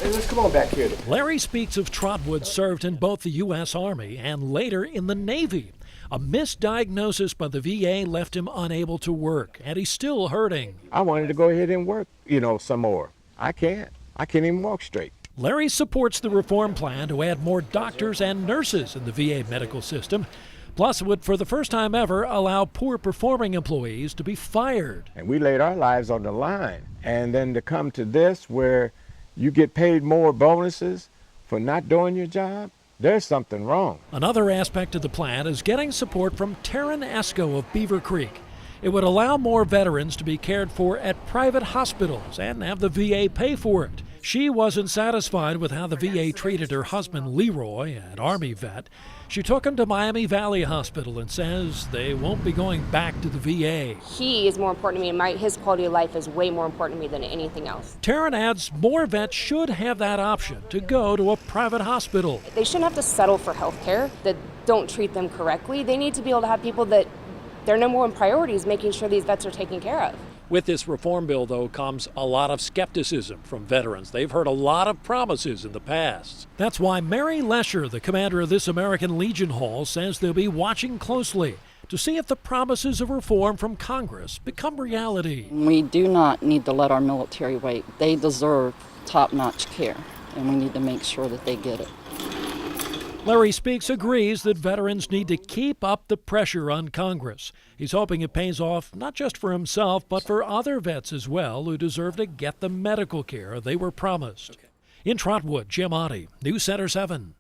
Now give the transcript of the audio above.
Hey, let's come on back here. Larry speaks of Trotwood served in both the U.S. Army and later in the Navy. A misdiagnosis by the VA left him unable to work, and he's still hurting. I wanted to go ahead and work, some more. I can't. I can't even walk straight. Larry supports the reform plan to add more doctors and nurses in the VA medical system. Plus, it would, for the first time ever, allow poor-performing employees to be fired. And we laid our lives on the line. And then to come to this where you get paid more bonuses for not doing your job, there's something wrong. Another aspect of the plan is getting support from Taryn Esco of Beaver Creek. It would allow more veterans to be cared for at private hospitals and have the VA pay for it. She wasn't satisfied with how the VA treated her husband Leroy, an Army vet. She took him to Miami Valley Hospital and says they won't be going back to the VA. He is more important to me, and his quality of life is way more important to me than anything else. Taryn adds more vets should have that option to go to a private hospital. They shouldn't have to settle for health care that don't treat them correctly. They need to be able to have people that their number one priority is making sure these vets are taken care of. With this reform bill, though, comes a lot of skepticism from veterans. They've heard a lot of promises in the past. That's why Mary Lesher, the commander of this American Legion Hall, says they'll be watching closely to see if the promises of reform from Congress become reality. We do not need to let our military wait. They deserve top-notch care, and we need to make sure that they get it. Larry Speaks agrees that veterans need to keep up the pressure on Congress. He's hoping it pays off not just for himself, but for other vets as well who deserve to get the medical care they were promised. In Trotwood, Jim Otte, News Center 7.